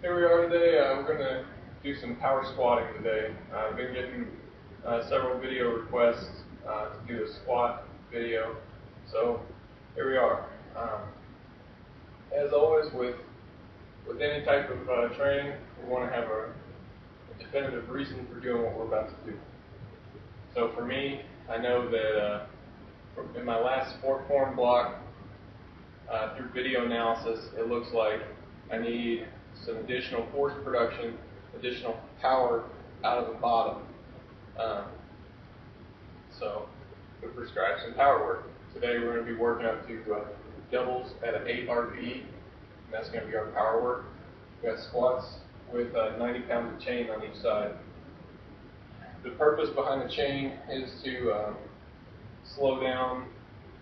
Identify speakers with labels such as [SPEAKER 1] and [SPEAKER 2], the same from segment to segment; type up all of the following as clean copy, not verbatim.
[SPEAKER 1] Here we are today. We're going to do some power squatting today. I've been getting several video requests to do a squat video, so here we are. As always, with any type of training, we want to have a definitive reason for doing what we're about to do. So for me, I know that in my last sport form block, through video analysis, it looks like I need some additional force production, additional power out of the bottom. So we prescribe some power work. Today we're going to be working up to doubles at an 8 RPE, and that's going to be our power work. We got squats with 90 pounds of chain on each side. The purpose behind the chain is to slow down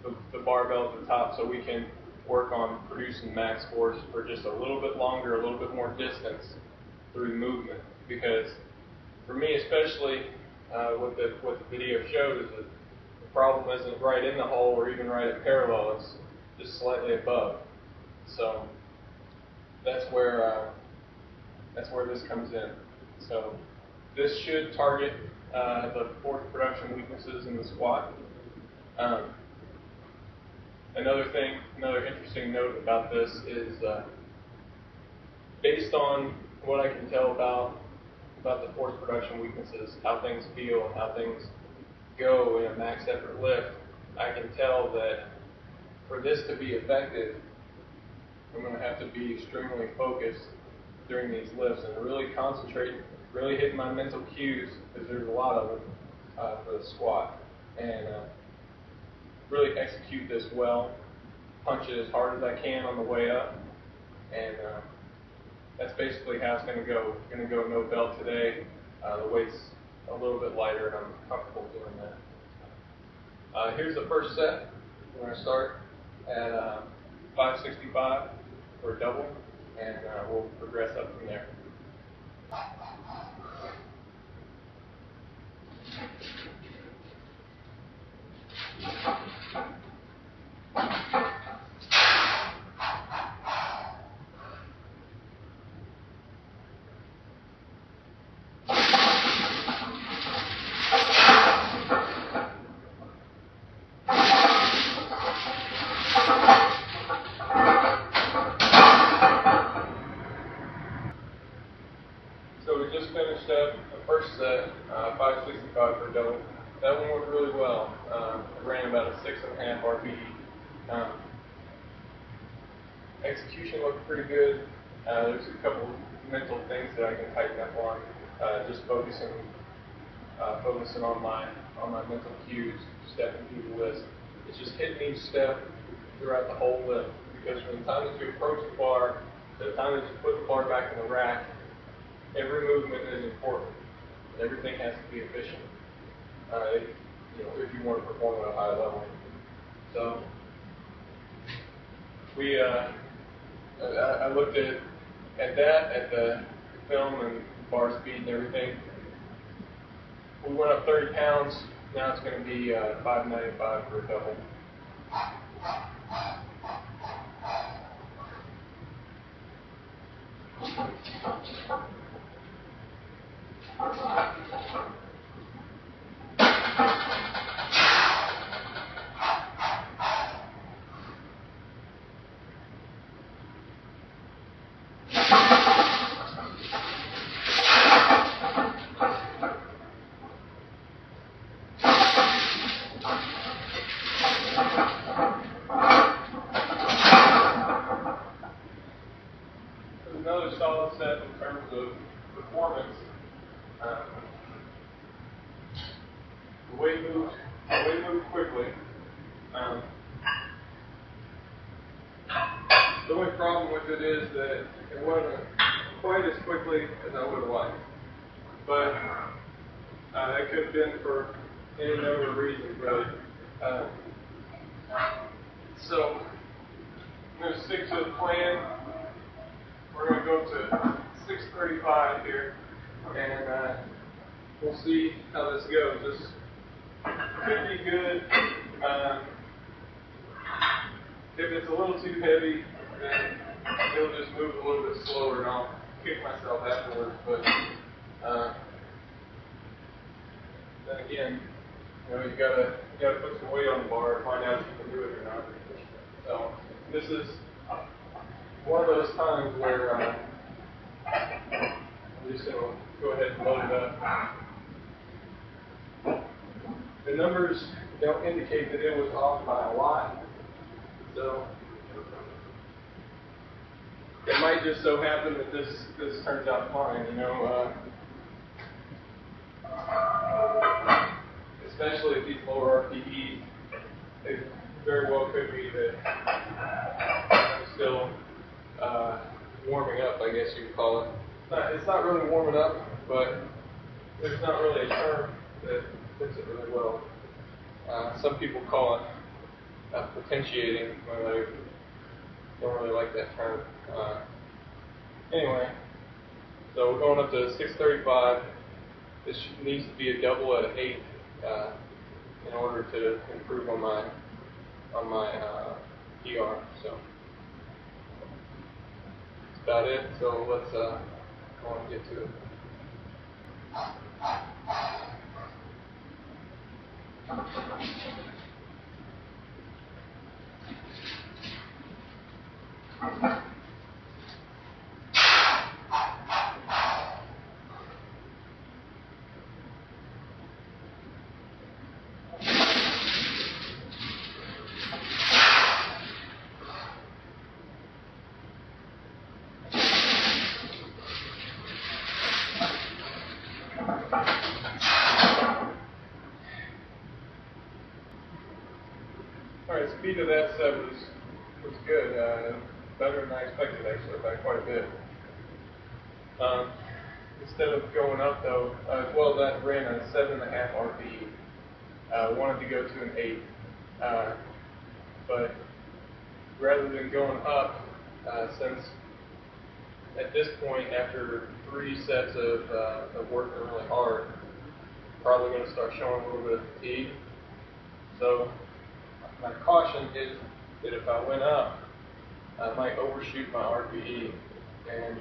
[SPEAKER 1] the barbell at the top so we can work on producing max force for just a little bit longer, a little bit more distance through movement. Because for me especially, what the video showed is that the problem isn't right in the hole or even right at parallel, it's just slightly above. So that's where this comes in. So this should target the force production weaknesses in the squat. Another interesting note about this is based on what I can tell about the force production weaknesses, how things feel and how things go in a max effort lift, I can tell that for this to be effective, I'm going to have to be extremely focused during these lifts and really concentrate, really hit my mental cues, because there's a lot of them for the squat, and really execute this well, punch it as hard as I can on the way up, and that's basically how it's going to go. It's going to go no belt today. The weight's a little bit lighter, and I'm comfortable doing that. Here's the first set. We're going to start at 565 for a double, and we'll progress up from there. So we just finished up the first set, 565 for a double. That one went really well. It ran about a 6.5 RPE. Execution looked pretty good. There's a couple mental things that I can tighten up on. Just focusing on my mental cues, stepping through the list. It's just hitting each step throughout the whole lift. Because from the time that you approach the bar to the time that you put the bar back in the rack, every movement is important. Everything has to be efficient if you want to perform at a high level. So I looked at the film and bar speed and everything. We went up 30 pounds. Now it's going to be 595 for a double. Another solid set in terms of performance. The weight moved quickly. The only problem with it is that it wasn't quite as quickly as I would have liked. But that could have been for any number of reasons, really. So I'm going to stick to the plan. We're going to go to 635 here, and we'll see how this goes. This could be good. If it's a little too heavy, then it'll just move a little bit slower, and kick myself afterwards, but then again, you gotta put some weight on the bar to find out if you can do it or not. So this is one of those times where I'm just gonna go ahead and load it up. The numbers don't indicate that it was off by a lot, so it might just so happen that this turns out fine, especially at these lower RPE. It very well could be that I'm still warming up, I guess you would call it. It's not really warming up, but there's not really a term that fits it really well. Some people call it potentiating, but I don't really like that term. Anyway, so we're going up to 635. This needs to be a double at 8 in order to improve on my PR. So that's about it. So let's go on and get to it. Alright, speed of that set was good. Better than I expected, actually, by quite a bit. Instead of going up, though, that ran a 7.5 RPE. Wanted to go to an 8. But rather than going up, since at this point, after 3 sets of working really hard, probably going to start showing a little bit of fatigue. So my caution is that if I went up, I might overshoot my RPE and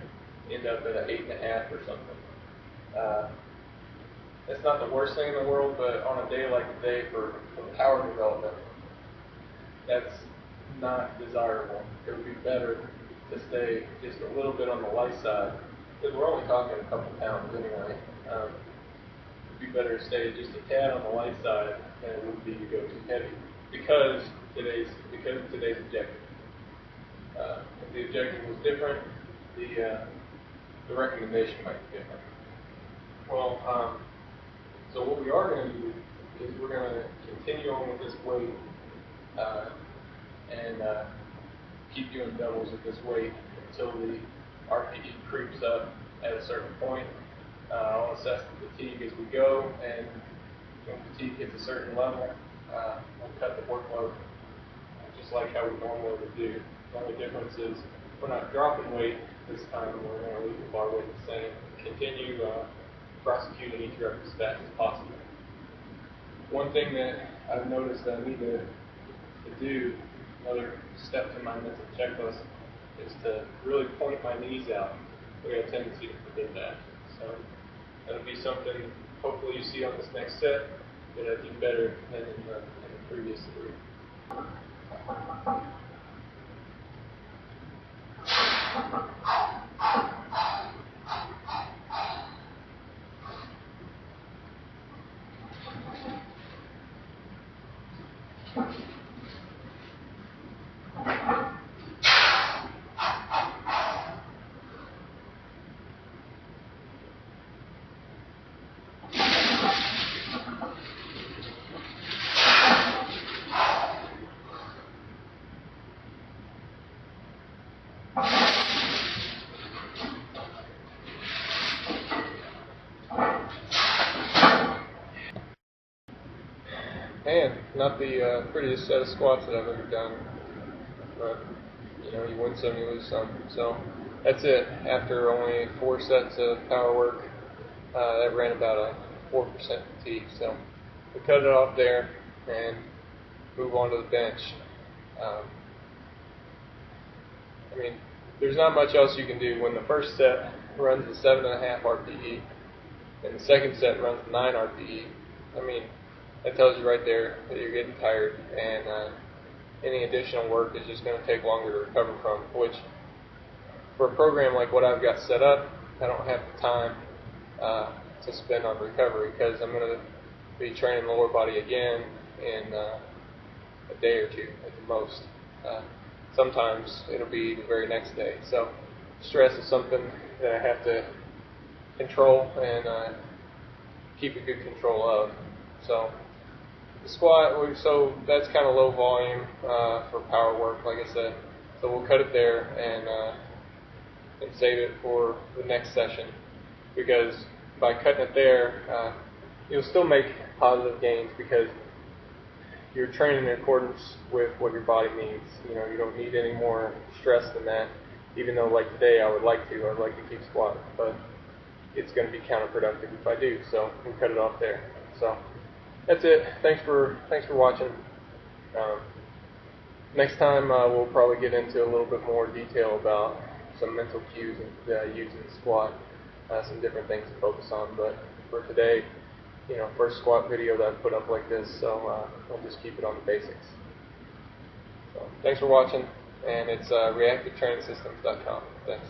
[SPEAKER 1] end up at an 8.5 or something. It's not the worst thing in the world, but on a day like today for power development, that's not desirable. It would be better to stay just a little bit on the light side, because we're only talking a couple pounds anyway. It'd be better to stay just a tad on the light side than it would be to go too heavy, because of today's objective. If the objective was different, the recommendation might be different. Well, so what we are going to do is we're going to continue on with this weight and keep doing doubles at this weight until the RPE creeps up at a certain point. I'll assess the fatigue as we go, and when fatigue hits a certain level, we'll cut the workload just like how we normally would do. The only difference is we're not dropping weight this time. We're going to leave the bar weight the same. Continue prosecuting each rep as fast as possible. One thing that I've noticed that I need to do, another step to my mental checklist, is to really point my knees out. We have a tendency to forget that. So that'll be something hopefully you see on this next set that I do better than in the previous 3. Man, not the prettiest set of squats that I've ever done, but you win some, you lose some. So that's it. After only 4 sets of power work, that ran about a 4% fatigue. So we cut it off there and move on to the bench. there's not much else you can do when the first set runs at 7.5 RPE and the second set runs at 9 RPE. I mean, that tells you right there that you're getting tired, and any additional work is just going to take longer to recover from, which for a program like what I've got set up, I don't have the time to spend on recovery, because I'm going to be training the lower body again in a day or two at the most. Sometimes it'll be the very next day. So stress is something that I have to control and keep a good control of. So the squat, so that's kind of low volume for power work, like I said. So we'll cut it there and save it for the next session, because by cutting it there, you'll still make positive gains because you're training in accordance with what your body needs. You know, you don't need any more stress than that, even though like today I would like to keep squatting, but it's going to be counterproductive if I do, so we'll cut it off there. So that's it. Thanks for watching. Next time we'll probably get into a little bit more detail about some mental cues and using the squat, some different things to focus on. But for today, you know, first squat video that I put up like this, so I'll just keep it on the basics. So thanks for watching, and it's reactivetrainingsystems.com. Thanks.